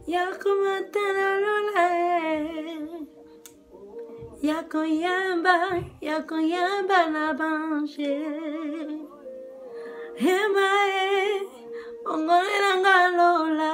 yakumatanalole, yakoyamba na banche, emae, ongolela lola,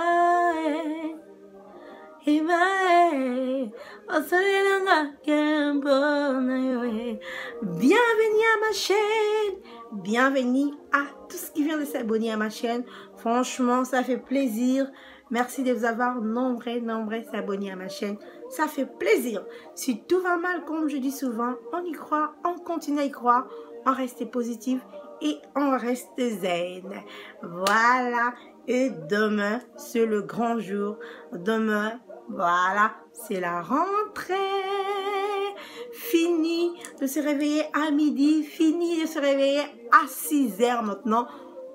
emae, osolela kembo na yoe. Bienvenue à ma chaîne, bienvenue à tous ceux qui viennent de s'abonner à ma chaîne. Franchement, ça fait plaisir. Merci de vous avoir nombreux s'abonner à ma chaîne. Ça fait plaisir. Si tout va mal, comme je dis souvent, on y croit, on continue à y croire, on reste positif et on reste zen. Voilà. Et demain, c'est le grand jour. Demain, voilà, c'est la rentrée. Fini de se réveiller à midi, fini de se réveiller à 6 h maintenant.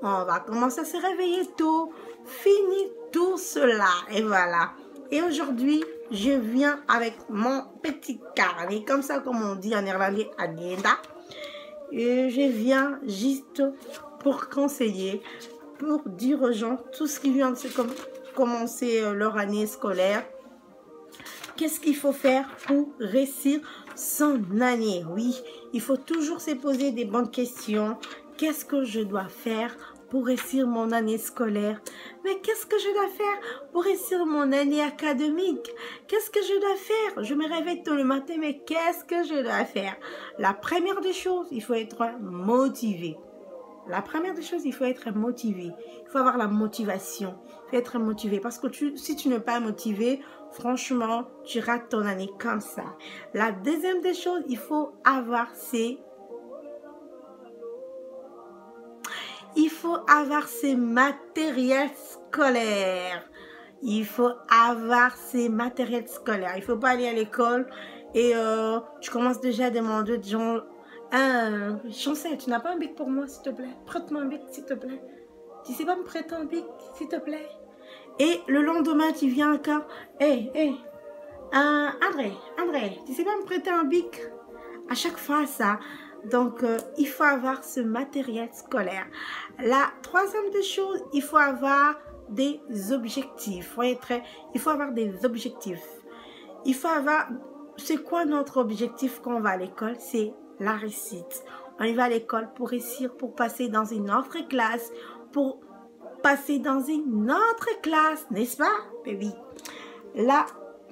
On va commencer à se réveiller tôt. Fini tout cela. Et voilà. Et aujourd'hui, je viens avec mon petit carnet, comme ça, comme on dit en néerlandais, agenda. Et je viens juste pour conseiller, pour dire aux gens, tout ce qui vient de commencer leur année scolaire, qu'est-ce qu'il faut faire pour réussir son année? Oui, il faut toujours se poser des bonnes questions. Qu'est-ce que je dois faire pour réussir mon année scolaire? Mais qu'est-ce que je dois faire pour réussir mon année académique? Qu'est-ce que je dois faire? Je me réveille tôt le matin, mais qu'est-ce que je dois faire? La première des choses, il faut être motivé. La première des choses, il faut être motivé. Il faut avoir la motivation. Il faut être motivé. Parce que si tu n'es pas motivé, franchement, tu rates ton année comme ça. La deuxième des choses, il faut avoir ses matériels scolaires. Il faut avoir ses matériels scolaires. Il ne faut pas aller à l'école et tu commences déjà à demander aux gens, Chancel, tu n'as pas un bic pour moi, s'il te plaît? Prête-moi un bic, s'il te plaît. Tu sais pas me prêter un bic, s'il te plaît? Et le lendemain, tu viens encore, André, tu sais pas me prêter un bic? À chaque fois, ça. Donc, il faut avoir ce matériel scolaire. La troisième des choses, il faut avoir des objectifs. Il faut avoir des objectifs. Il faut avoir... C'est quoi notre objectif quand on va à l'école? C'est la réussite. On y va à l'école pour réussir, pour passer dans une autre classe, n'est-ce pas, baby? La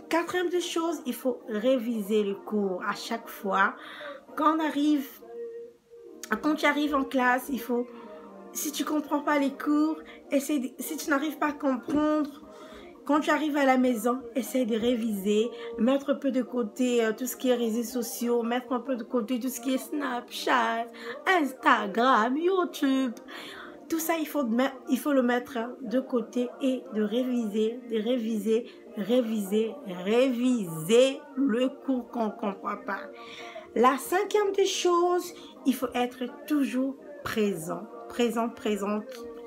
quatrième des choses, il faut réviser le cours à chaque fois. Quand tu arrives en classe, il faut, si tu ne comprends pas les cours, si tu n'arrives pas à comprendre, quand tu arrives à la maison, essaie de réviser, mettre un peu de côté tout ce qui est réseaux sociaux, mettre un peu de côté tout ce qui est Snapchat, Instagram, YouTube. Tout ça, il faut le mettre de côté et de réviser le cours qu'on ne comprend pas. La cinquième des choses, il faut être toujours présente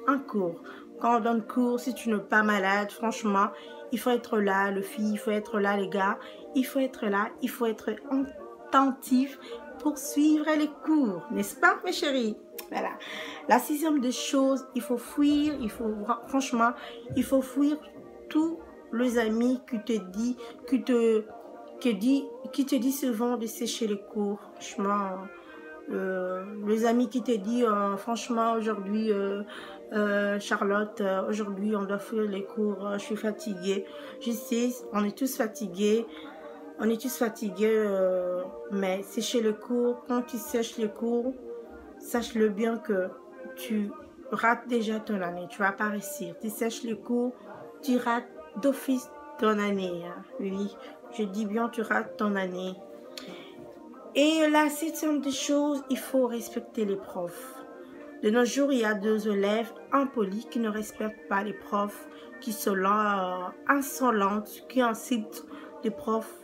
en cours. Quand on donne cours, si tu n'es pas malade, franchement, il faut être là, les filles, il faut être là, les gars. Il faut être là, il faut être attentif pour suivre les cours. N'est-ce pas, mes chéris? Voilà. La sixième des choses, il faut fuir, franchement, il faut fuir tous les amis qui te dit souvent de sécher les cours. Franchement, les amis qui te disent franchement aujourd'hui Charlotte, aujourd'hui on doit faire les cours, je suis fatiguée. Je sais, on est tous fatigués, mais sécher les cours, quand tu sèches les cours, sache-le bien que tu rates déjà ton année, tu vas pas réussir. Tu sèches les cours, tu rates d'office ton année, hein. Oui, je dis bien, tu rates ton année. Et la septième des choses, il faut respecter les profs. De nos jours, il y a 2 élèves impolis qui ne respectent pas les profs, qui sont là insolentes, qui incitent les profs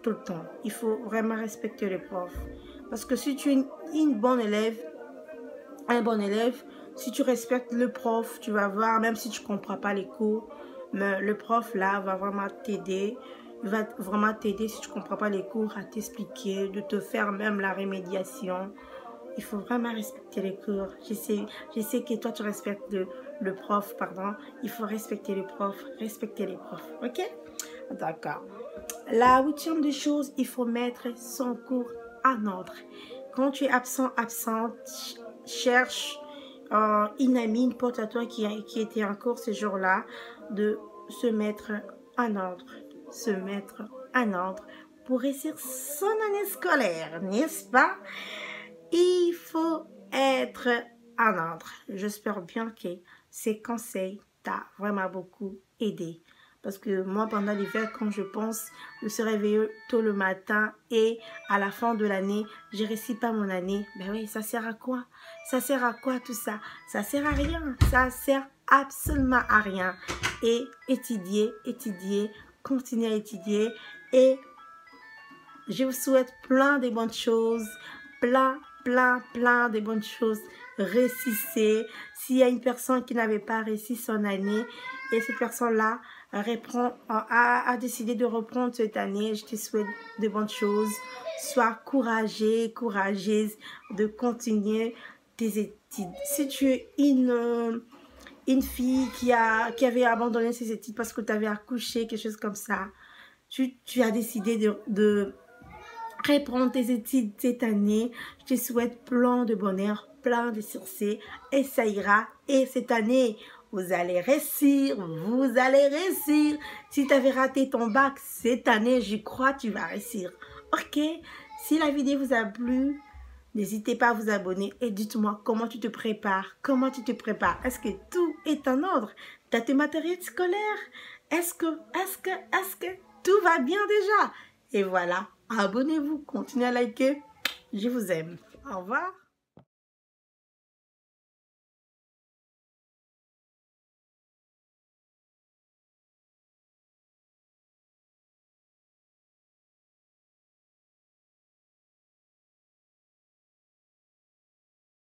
tout le temps. Il faut vraiment respecter les profs. Parce que si tu es un bon élève, si tu respectes le prof, tu vas voir, même si tu ne comprends pas les cours, mais le prof là va vraiment t'aider. Il va vraiment t'aider si tu ne comprends pas les cours, à t'expliquer, de te faire même la remédiation. Il faut vraiment respecter les cours. Je sais que toi, tu respectes le prof, pardon. Il faut respecter le prof, respecter les profs, ok? D'accord. La huitième des choses, il faut mettre son cours en ordre. Quand tu es absent, absente, cherche une amie, une pote à toi qui était en cours ce jour-là, de se mettre en ordre. Se mettre en ordre pour réussir son année scolaire, n'est-ce pas? Il faut être en ordre. J'espère bien que ces conseils t'ont vraiment beaucoup aidé. Parce que moi, pendant l'hiver, quand je pense de se réveiller tôt le matin et à la fin de l'année, je ne réussis pas mon année, ben oui, ça sert à quoi? Ça sert à quoi tout ça? Ça sert à rien. Ça sert absolument à rien. Et étudier, étudier, continuer à étudier. Et je vous souhaite plein de bonnes choses, plein de bonnes choses. Réussissez. S'il y a une personne qui n'avait pas réussi son année et cette personne-là a décidé de reprendre cette année, je te souhaite de bonnes choses. Sois courageuse de continuer tes études. Si tu es une fille qui avait abandonné ses études parce que tu avais accouché, quelque chose comme ça, tu as décidé de reprendre tes études cette année. Je te souhaite plein de bonheur, plein de succès et ça ira. Et cette année, vous allez réussir, vous allez réussir. Si tu avais raté ton bac cette année, je crois que tu vas réussir. Ok? Si la vidéo vous a plu, n'hésitez pas à vous abonner et dites-moi comment tu te prépares. Comment tu te prépares? Est-ce que tout est en ordre? Tu as tes matériels scolaires? Est-ce que tout va bien déjà? Et voilà. Abonnez-vous, continuez à liker. Je vous aime. Au revoir.